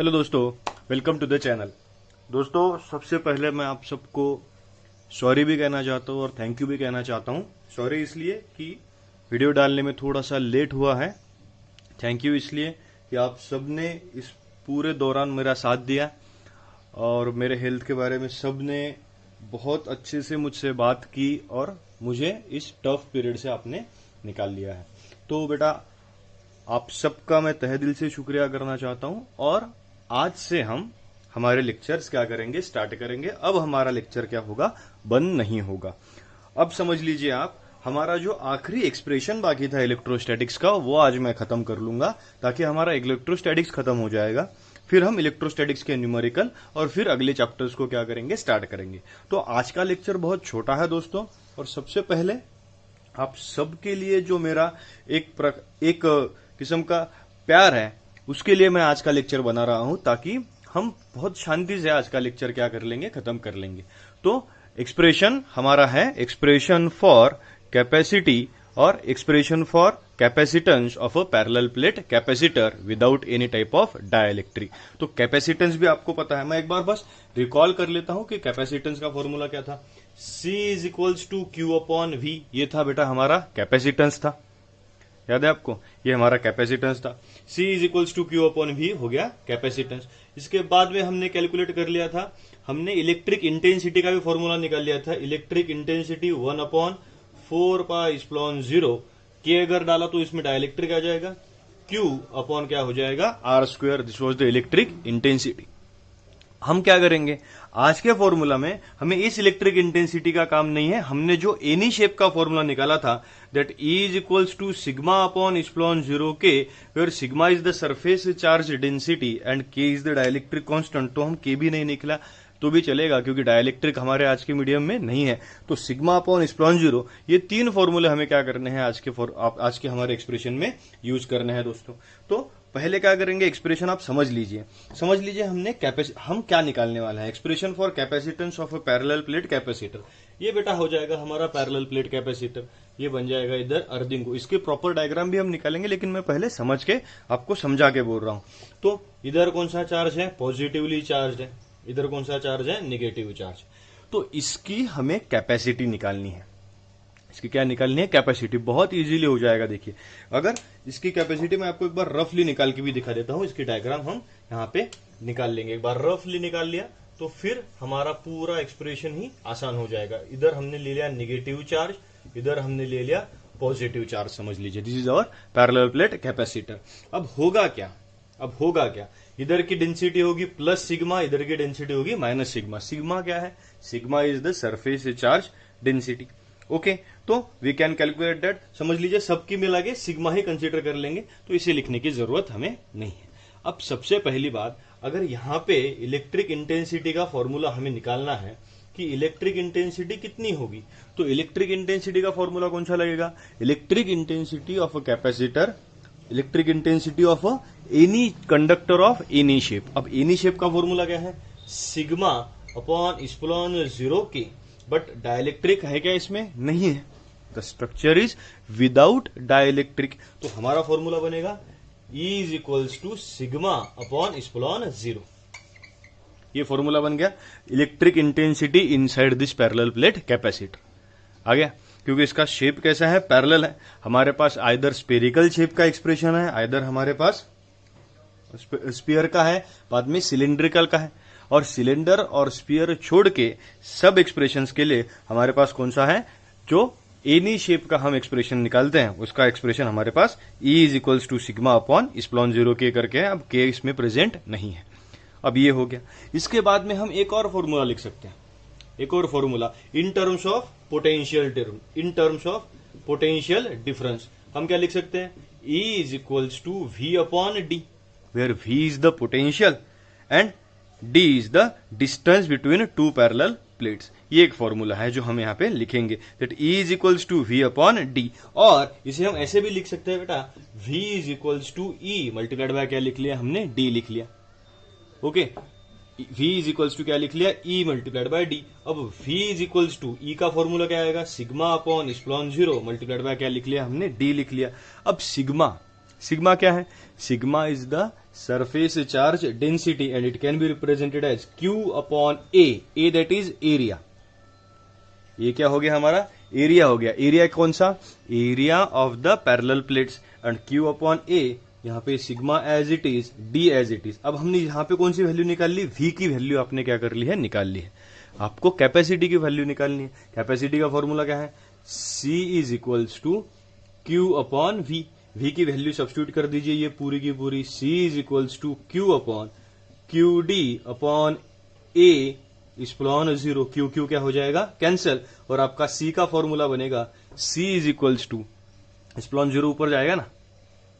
Hello दोस्तों, welcome to the channel. दोस्तों, सबसे पहले मैं आप सबको सॉरी भी कहना चाहता हूँ और थैंक यू भी कहना चाहता हूँ। सॉरी इसलिए कि वीडियो डालने में थोड़ा सा लेट हुआ है। थैंक यू इसलिए कि आप सबने इस पूरे दौरान मेरा साथ दिया और मेरे हेल्थ के बारे में सबने बहुत अच्छे से मुझसे बात की और मुझे इस टफ पीरियड से आपने निकाल लिया है। तो बेटा, आप सबका मैं तहे दिल से शुक्रिया करना चाहता हूं। और आज से हम हमारे लेक्चर्स क्या करेंगे, स्टार्ट करेंगे। अब हमारा लेक्चर क्या होगा, बंद नहीं होगा। अब समझ लीजिए आप, हमारा जो आखिरी एक्सप्रेशन बाकी था इलेक्ट्रोस्टैटिक्स का, वो आज मैं खत्म कर लूंगा ताकि हमारा इलेक्ट्रोस्टैटिक्स खत्म हो जाएगा। फिर हम इलेक्ट्रोस्टैटिक्स के न्यूमेरिकल और फिर अगले चैप्टर्स को क्या करेंगे, स्टार्ट करेंगे। तो आज का लेक्चर बहुत छोटा है दोस्तों। और सबसे पहले आप सबके लिए जो मेरा एक किस्म का प्यार है, उसके लिए मैं आज का लेक्चर बना रहा हूं ताकि हम बहुत शांति से आज का लेक्चर क्या कर लेंगे, खत्म कर लेंगे। तो एक्सप्रेशन हमारा है एक्सप्रेशन फॉर कैपेसिटी और expression for capacitance of a parallel plate capacitor without any type of dielectric. तो कैपेसिटेंस भी आपको पता है। मैं एक बार बस रिकॉल कर लेता हूं कि कैपेसिटेंस का फॉर्मूला क्या था। C is equals to Q upon V, ये था बेटा हमारा कैपेसिटेंस था। याद है आपको, ये हमारा कैपेसिटेंस था। C is equals to Q upon V हो गया कैपेसिटेंस। इसके बाद में हमने कैलकुलेट कर लिया था, हमने इलेक्ट्रिक इंटेंसिटी का भी फॉर्मूला निकाल लिया था। Electric intensity 1 upon 4 pi epsilon 0 के अगर डाला तो इसमें डाइलेक्ट्रिक आ जाएगा। Q अपॉन क्या हो जाएगा, R square. This was the electric intensity. हम क्या करेंगे, आज के फॉर्मूला में हमें इस इलेक्ट्रिक इंटेंसिटी का काम नहीं है। हमने जो एनी शेप का फॉर्मूला निकाला था, that E is equals to sigma upon epsilon 0 के, where sigma is the surface charge density and K is the dielectric constant. तो हम K भी नहीं निकला तो भी चलेगा क्योंकि डाइलेक्ट्रिक हमारे आज के मीडियम में नहीं है। तो सिग्मा अपॉन एप्सिलॉन 0, ये तीन फॉर्मूले हमें क्या करने हैं आज के हमारे एक्सप्रेशन में यूज करने हैं दोस्तों। तो पहले क्या करेंगे, एक्सप्रेशन आप समझ लीजिए। हम क्या निकालने वाले हैं, expression for capacitance of a parallel plate capacitor. ये बेटा हो जाएगा हमारा पैरेलल प्लेट कैपेसिटर। ये बन जाएगा इधर अर्थिंग को। इसके प्रॉपर डायग्राम भी हम निकालेंगे, लेकिन मैं पहले समझ के आपको समझा के बोल रहा हूं। तो इधर कौन सा चार्ज है, पॉजिटिवली चार्ज है। इधर कौन सा चार्ज है, निगेटिव चार्ज। तो इसकी हमें कैपेसिटी निकालनी है। इसकी क्या निकालनी है, कैपेसिटी। बहुत इजीली हो जाएगा। देखिए, अगर इसकी कैपेसिटी मैं आपको एक बार रफली निकाल के भी दिखा देता हूं। इसकी डायग्राम हम यहां पे निकाल लेंगे। एक बार रफली निकाल लिया तो फिर हमारा पूरा एक्सप्रेशन ही आसान हो जाएगा। इधर हमने ले लिया निगेटिव चार्ज, इधर हमने ले लिया पॉजिटिव चार्ज। समझ लीजिए, this is our parallel plate capacitor. अब होगा क्या, इधर की डेंसिटी होगी प्लस सिग्मा, इधर की डेंसिटी होगी माइनस सिग्मा। सिग्मा क्या है, sigma is the surface charge density. Okay, तो वी कैन कैलकुलेट दैट। समझ लीजिए, सबकी मिला के सिग्मा ही कंसीडर कर लेंगे, तो इसे लिखने की जरूरत हमें नहीं है। अब सबसे पहली बात, अगर यहां पे इलेक्ट्रिक इंटेंसिटी का फॉर्मूला हमें निकालना है कि इलेक्ट्रिक इंटेंसिटी कितनी होगी, तो इलेक्ट्रिक इंटेंसिटी का फॉर्मूला कौन सा लगेगा, electric intensity of a capacitor, electric intensity of any conductor of any shape. अब एनी शेप का फॉर्मूला क्या है, सिग्मा अपॉन एप्सिलॉन 0 के। बट डाइलेक्ट्रिक है क्या, इसमें नहीं है। The structure is without dielectric. तो हमारा फॉर्मूला बनेगा E is equals to sigma upon epsilon 0। ये फॉर्मूला बन गया electric intensity inside this parallel plate capacitor. आ गया, क्योंकि इसका शेप कैसा है, पैरेलल है। हमारे पास आइदर स्पेरिकल शेप का एक्सप्रेशन है, आइदर हमारे पास स्फीयर का है, बाद में सिलिंड्रिकल का है। और सिलेंडर और स्फीयर छोड़ के सब एक्सप्रेशंस के लिए हमारे पास कौन सा है, जो एनी शेप का हम एक्सप्रेशन निकालते हैं, उसका एक्सप्रेशन हमारे पास E is equals to sigma upon epsilon 0 के करके है। अब K इसमें प्रेजेंट नहीं है। अब ये हो गया। इसके बाद में हम एक और फॉर्मूला लिख सकते हैं, एक और formula in terms of potential difference. हम क्या लिख सकते हैं, E is equals to V upon D, where V is the potential and D is the distance between two parallel plates. ये एक फॉर्मूला है जो हम यहाँ पे लिखेंगे, that E is equals to V upon D। और इसे हम ऐसे भी लिख सकते हैं बेटा, V is equals to E multiplied by क्या लिख लिया हमने, D लिख लिया। Okay, V is equals to क्या लिख लिया, E मल्टीप्लाइड बाय D। अब V is equals to E का फॉर्मूला क्या आएगा, sigma upon epsilon 0 multiplied by क्या लिख लिया हमने, D लिख लिया। अब सिग्मा क्या है? Sigma is the surface charge density and it can be represented as Q upon A that is area. ये क्या हो गया हमारा? एरिया हो गया। एरिया कौन सा? Area of the parallel plates and Q upon A, यहाँ पे sigma as it is, D as it is. अब हमने यहाँ पे कौन सी वैल्यू निकाल ली? V की वैल्यू आपने क्या कर ली है? निकाल ली है। आपको कैपेसिटी की वैल्यू निकालनी है। कैपेसिटी का फॉर्मूला क्या है? C is equals to Q upon V। V की वैल्यू सब्स्टिट्यूट कर दीजिए, ये पूरी की पूरी C is equals to Q upon QD upon A epsilon 0। Q क्या हो जाएगा? कैंसल। और आपका C का फॉर्मूला बनेगा C is equals to, epsilon 0 ऊपर जाएगा ना,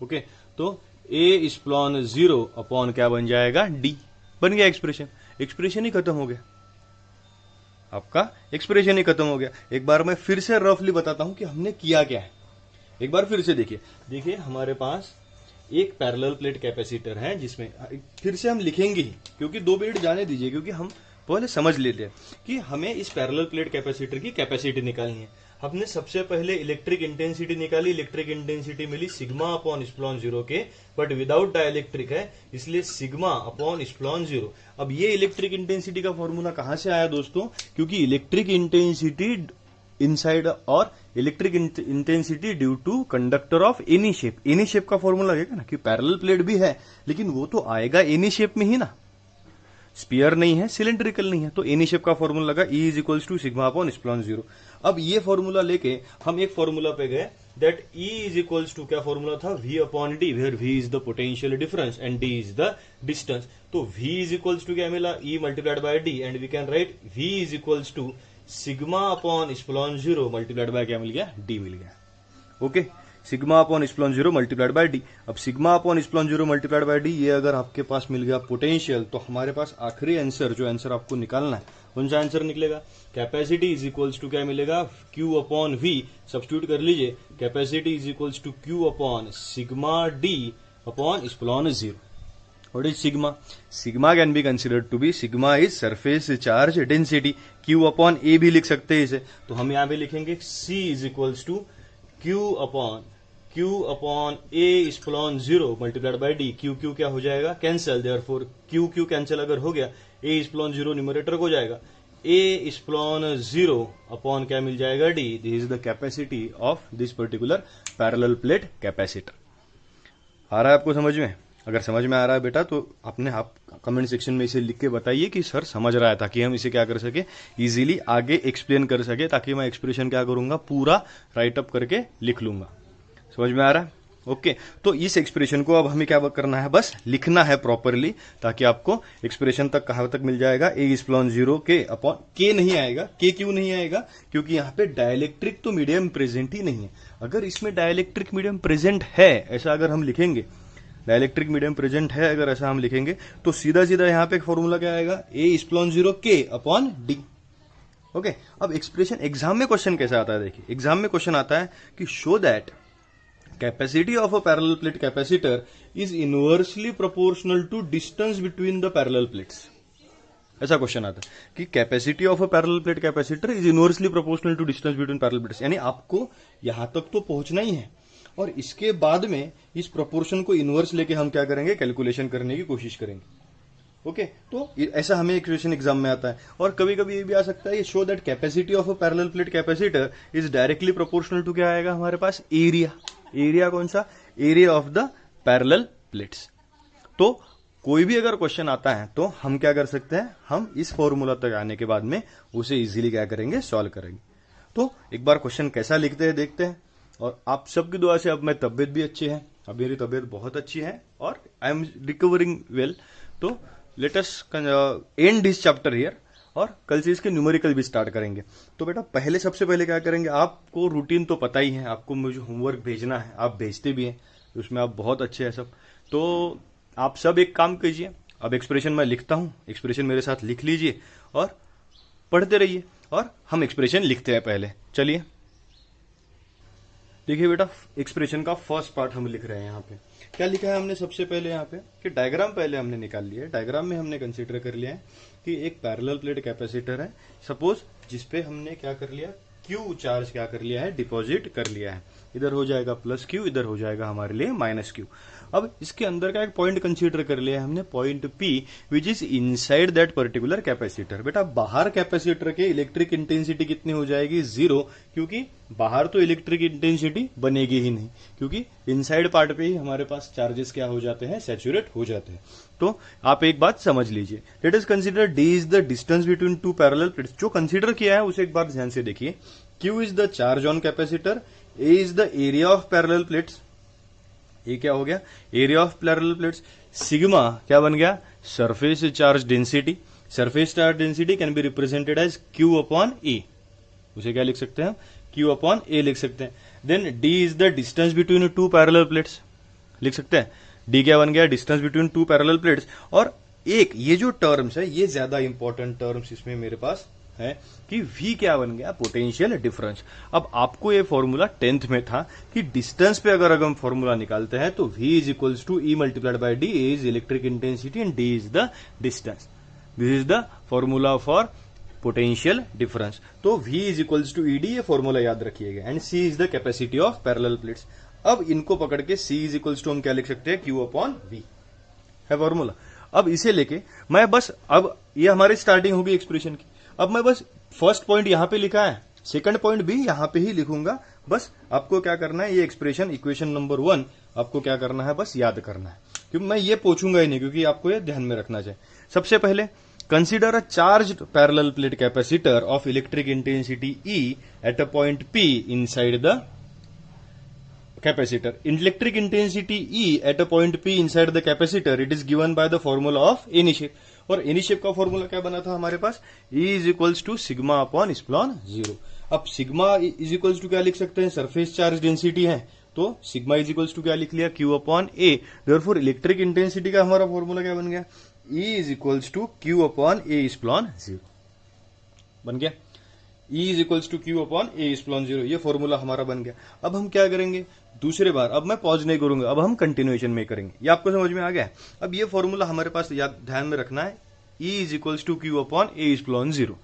ओके, तो A इप्सिलॉन 0 अपॉन क्या बन जाएगा? D। बन गया एक्सप्रेशन। एक्सप्रेशन ही खत्म हो गया, आपका एक्सप्रेशन ही खत्म हो गया। एक बार मैं फिर से रफली बताता हूं कि हमने किया क्या है। एक बार फिर से देखिए हमारे पास एक पैरेलल प्लेट कैपेसिटर है, जिसमें फिर से हम लिखेंगे ही, क्योंकि 2 मिनट जाने दीजिए, क्योंकि हम पहले समझ लेते हैं कि हमें इस पैरेलल प्लेट कैपेसिटर की कैपेसिटी निकालनी है। हमने सबसे पहले इलेक्ट्रिक इंटेंसिटी निकाली। इलेक्ट्रिक इंटेंसिटी मिली सिग्मा अपॉन इप्सिलॉन 0 के, बट विदाउट डाइलेक्ट्रिक है, इसलिए सिग्मा अपॉन इप्सिलॉन 0। अब ये इलेक्ट्रिक इंटेंसिटी का फॉर्मूला कहां से आया दोस्तों? क्योंकि इलेक्ट्रिक इंटेंसिटी इनसाइड और electric intensity due to conductor of any shape. Any shape का फॉर्मूला लगेगा ना, कि पैरेलल प्लेट भी है लेकिन वो तो आएगा एनी शेप में ही ना, स्पीयर नहीं है, सिलेंड्रिकल नहीं है, तो एनी शेप का फॉर्मूला लगा E is equals to sigma upon epsilon 0। अब ये फॉर्मूला लेके हम एक फॉर्मूला पे गए, that E is equals to, क्या फॉर्मूला था? V upon D, where V is the potential difference and D is the distance. तो V इज इक्वल्स टू क्या मिला? E multiplied by D, and we can write V is equals to sigma upon epsilon 0 multiplied by क्या मिल गया? D मिल गया। Okay, sigma upon epsilon 0 multiplied by D. अब sigma upon epsilon 0 multiplied by D, ये अगर आपके पास मिल गया पोटेंशियल, तो हमारे पास आखिरी आंसर, जो आंसर आपको निकालना है, कौन सा आंसर निकलेगा? कैपेसिटी इज इक्वल्स टू क्या मिलेगा? Q upon V। सब्स्टिट्यूट कर लीजिए, capacity is equals to Q upon sigma D upon epsilon 0। What is sigma? Sigma can be considered to be, sigma is surface charge density। Q upon A भी लिख सकते हैं इसे, तो हम यहाँ पे लिखेंगे C is equals to Q upon A epsilon 0 multiplied by D। Q क्या हो जाएगा? कैंसल। देयरफॉर Q कैंसिल अगर हो गया, A इप्सिलॉन 0 न्यूमरेटर को जाएगा, A इप्सिलॉन 0 अपॉन क्या मिल जाएगा? D। This is the capacity of this particular parallel plate capacitor. आ रहा है आपको समझ में? अगर समझ में आ रहा है बेटा, तो आप कमेंट सेक्शन में इसे लिख के बताइए कि सर समझ रहा है, ताकि हम इसे क्या कर सके, इजीली आगे एक्सप्लेन कर सके, ताकि मैं एक्सप्रेशन क्या करूंगा, पूरा राइट अप करके लिख लूंगा। समझ में आ रहा है? ओके, तो इस एक्सप्रेशन को अब हमें क्या करना है? बस लिखना है प्रॉपरली, ताकि आपको एक्सप्रेशन तक कहां तक मिल जाएगा? A इप्सिलॉन 0 के अपॉन K नहीं आएगा। K क्यों नहीं आएगा? क्योंकि यहाँ पे डाइलेक्ट्रिक तो मीडियम प्रेजेंट ही नहीं है। अगर इसमें डाइलेक्ट्रिक मीडियम प्रेजेंट है, ऐसा अगर हम लिखेंगे, डाइलेक्ट्रिक मीडियम प्रेजेंट है अगर ऐसा हम लिखेंगे, तो सीधा सीधा यहाँ पे एक फॉर्मूला क्या आएगा? A epsilon 0 K upon D। Okay, अब एक्सप्रेशन एग्जाम में क्वेश्चन कैसा आता है? देखिए, एग्जाम में क्वेश्चन आता है कि show that capacity of a parallel plate capacitor is inversely proportional to distance between the parallel plates. ऐसा क्वेश्चन आता है कि capacity of a parallel plate capacitor is inversely proportional to distance between parallel plates, यानी आपको यहां तक तो पहुंचना ही है, और इसके बाद में इस प्रोपोर्शन को इनवर्स लेके हम क्या करेंगे? कैलकुलेशन करने की कोशिश करेंगे। ओके, तो ऐसा हमें इक्वेशन एग्जाम में आता है। और कभी कभी ये भी आ सकता है, show that capacity of a parallel plate capacitor is directly proportional to, क्या आएगा हमारे पास? एरिया। एरिया कौन सा? Area of the parallel plates. तो कोई भी अगर क्वेश्चन आता है, तो हम क्या कर सकते हैं? हम इस फॉर्मूला तक आने के बाद में उसे इजीली क्या करेंगे? सॉल्व करेंगे। तो एक बार क्वेश्चन कैसा लिखते हैं देखते हैं। और आप सबकी दुआ से अब मैं तबियत भी अच्छी है, अब मेरी तबियत बहुत अच्छी है और आई एम रिकवरिंग वेल। तो let us and this chapter here, और कल से इसके न्यूमेरिकल भी स्टार्ट करेंगे। तो बेटा सबसे पहले क्या करेंगे? आपको रूटीन तो पता ही है, आपको मुझे होमवर्क भेजना है, आप भेजते भी हैं, उसमें आप बहुत अच्छे हैं सब। तो आप सब एक काम कीजिए, अब एक्सप्रेशन मैं लिखता हूं, एक्सप्रेशन मेरे साथ लिख लीजिए और पढ़ते रहिए, और हम एक्सप्रेशन लिखते हैं पहले। चलिए देखिए बेटा, एक्सप्रेशन का फर्स्ट पार्ट हम लिख रहे हैं। यहाँ पे क्या लिखा है हमने? सबसे पहले यहाँ पे कि डायग्राम पहले हमने निकाल लिया है। डायग्राम में हमने कंसीडर कर लिया है कि एक पैरेलल प्लेट कैपेसिटर है, सपोज, जिसपे हमने क्या कर लिया? क्यू चार्ज क्या कर लिया है, डिपॉजिट कर लिया है। इधर हो जाएगा प्लस क्यू, इधर हो जाएगा हमारे लिए माइनस क्यू। अब इसके अंदर का एक पॉइंट कंसीडर कर लिया है हमने, point P, which is inside that particular capacitor. बेटा बाहर कैपेसिटर के इलेक्ट्रिक इंटेंसिटी कितनी हो जाएगी, 0, क्योंकि बाहर तो इलेक्ट्रिक इंटेंसिटी बनेगी ही नहीं, क्योंकि इनसाइड पार्ट पे ही हमारे पास चार्जेस क्या हो जाते हैं, सैचुरेट हो जाते हैं। तो आप एक बात समझ लीजिए, let us consider D is the distance between two parallel plates. जो कंसीडर किया है उसे एक बार ध्यान से देखिए। Q is the charge on capacitor, A is the area of parallel plates, ये क्या हो गया, area of parallel plates. Sigma क्या बन गया, surface charge density. Surface charge density can be represented as Q upon A, उसे क्या लिख सकते हैं हम, क्यू अपॉन ए लिख सकते हैं। Then D is the distance between two parallel plates, लिख सकते हैं, डी क्या बन गया, distance between two parallel plates. और एक ये जो टर्म्स है, ये ज्यादा इंपॉर्टेंट टर्म्स इसमें मेरे पास है कि V क्या बन गया, पोटेंशियल डिफरेंस। अब आपको ये फॉर्मूला 10th में था कि डिस्टेंस पे अगर हम फॉर्मूला निकालते हैं तो V is equals to E multiplied by D, A is electric intensity and D is the distance. This is the formula for potential difference. तो V is equals to ED, ये formula याद रखिएगा, and C is the capacity of parallel plates. अब इनको पकड़ के C is equals to हम क्या लिख सकते हैं, Q अपॉन V है फॉर्मूला। अब इसे लेके मैं बस, अब ये हमारी स्टार्टिंग होगी एक्सप्रेशन की। अब मैं बस फर्स्ट पॉइंट यहां पे लिखा है, सेकंड पॉइंट भी यहां पे ही लिखूंगा। बस आपको क्या करना है, ये एक्सप्रेशन इक्वेशन नंबर 1 आपको क्या करना है, बस याद करना है, क्योंकि मैं ये पूछूंगा ही नहीं, क्योंकि आपको ये ध्यान में रखना चाहिए। सबसे पहले consider a charged parallel plate capacitor of electric intensity E at a point P inside the capacitor. Electric intensity E at a point P inside the capacitor, it is given by the formula of any shape. और any shape का formula क्या बना था हमारे पास, E is equals to sigma upon epsilon 0। अब sigma is equals to क्या लिख सकते हैं, सरफेस चार्ज डेंसिटी है, तो सिग्मा इज इक्वल्स टू क्या लिख लिया, Q upon A। Therefore electric intensity का हमारा फॉर्मूला क्या बन गया, E is equals to Q upon A epsilon 0 बन गया। E is equals to Q upon A epsilon 0, ये फॉर्मूला हमारा बन गया। अब हम क्या करेंगे, दूसरे बार, अब मैं पॉज नहीं करूंगा, अब हम कंटिन्यूएशन में करेंगे। ये आपको समझ में आ गया। अब ये फॉर्मूला हमारे पास याद ध्यान में रखना है, E is equals to Q upon A epsilon 0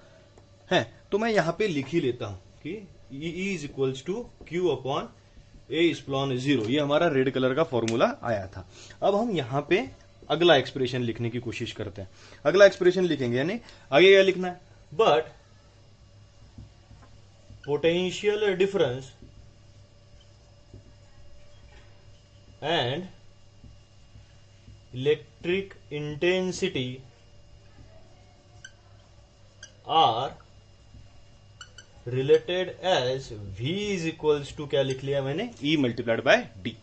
है। तो मैं यहां पे लिख ही लेता हूं कि E is equals to Q upon A epsilon 0, ये हमारा रेड कलर का फॉर्मूला आया था। अब हम यहां पे अगला एक्सप्रेशन लिखने की कोशिश करते हैं। अगला एक्सप्रेशन लिखेंगे, यानी आगे क्या लिखना है, but potential difference and electric intensity are related as V is equals to क्या लिख लिया मैंने, E मल्टीप्लाइड बाय D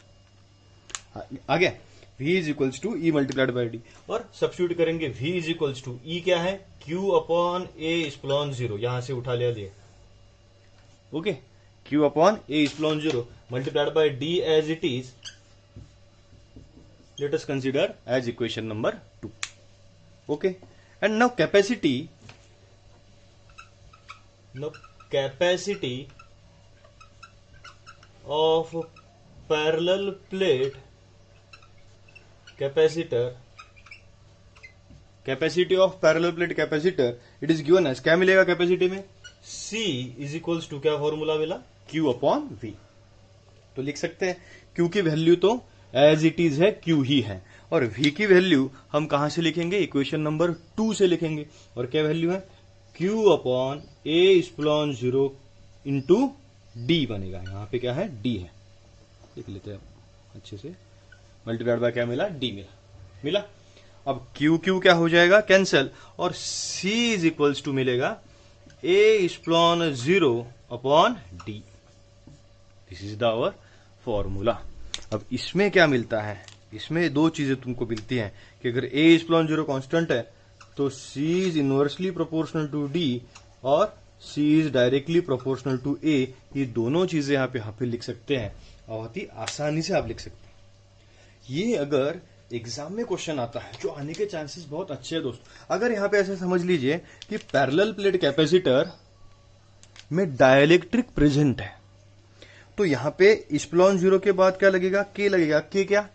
आ गया। V is equals to E multiplied by D, और सब्स्टिट्यूट करेंगे V is equals to E क्या है, Q अपॉन A एप्सिलॉन 0, यहां से उठा लिया, okay, Q upon A epsilon 0 multiplied by D as it is, let us consider as equation number 2, okay. And now capacity of parallel plate capacitor, capacity of parallel plate capacitor, it is given as, क्या मिलेगा कैपेसिटी में, C is equals to क्या formula मिला, Q upon V। तो लिख सकते हैं Q की वैल्यू तो एज इट इज है, Q ही है, और V की वैल्यू हम कहां से लिखेंगे, इक्वेशन नंबर 2 से लिखेंगे। और क्या वैल्यू है, Q upon A epsilon 0 into D बनेगा, यहां पे क्या है, D है, लिख लेते हैं अच्छे से, मल्टीप्लाइड बाय क्या मिला, D मिला। अब Q क्या हो जाएगा, कैंसिल, और C इज इक्वल्स टू मिलेगा A epsilon 0 upon D। This is the our formula. अब इसमें क्या मिलता है, इसमें दो चीजें तुमको मिलती हैं कि अगर A एप्सिलॉन 0 कांस्टेंट है तो C is inversely proportional to D और C is directly proportional to A। ये दोनों चीजें यहाँ पे लिख सकते हैं, बहुत ही आसानी से आप लिख सकते हैं। ये अगर एग्जाम में क्वेश्चन आता है, जो आने के चांसेस बहुत अच्छे हैं दोस्तों, अगर यहां पे ऐसे समझ लीजिए कि पैरेलल प्लेट कैपेसिटर में डाइलेक्ट्रिक प्रेजेंट है, तो यहां पे एप्सिलॉन 0 के बाद क्या लगेगा, K लगेगा। K क्या,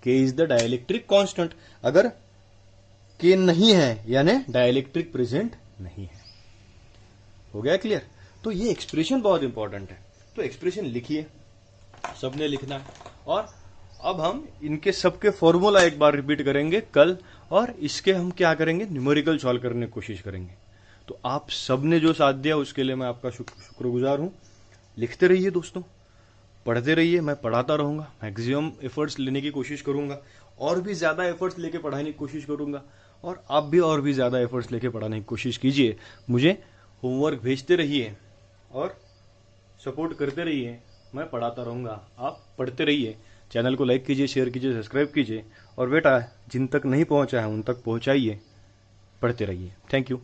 K is the dielectric constant. अगर K नहीं है यानी डाइलेक्ट्रिक प्रेजेंट नहीं है, हो गया क्लियर। तो ये एक्सप्रेशन बहुत इंपॉर्टेंट है। तो एक्सप्रेशन लिखिए, सबने लिखना है। और अब हम इनके सबके फॉर्मूला एक बार रिपीट करेंगे कल, और इसके हम क्या करेंगे, न्यूमेरिकल सॉल्व करने की कोशिश करेंगे। तो आप सबने जो साथ दिया उसके लिए मैं आपका शुक्रगुजार हूं। लिखते रहिए दोस्तों, पढ़ते रहिए, मैं पढ़ाता रहूंगा, मैक्सिमम एफर्ट्स लेने की कोशिश करूंगा, और भी ज्यादा एफर्ट्स लेके पढ़ाने की कोशिश करूंगा, और आप भी और भी ज्यादा एफर्ट्स लेके पढ़ाने की कोशिश कीजिए। मुझे होमवर्क भेजते रहिए और सपोर्ट करते रहिए, मैं पढ़ाता रहूंगा, आप पढ़ते रहिए। चैनल को लाइक कीजिए, शेयर कीजिए, सब्सक्राइब कीजिए, और बेटा जिन तक नहीं पहुंचा है उन तक पहुंचाइए। पढ़ते रहिए। Thank you.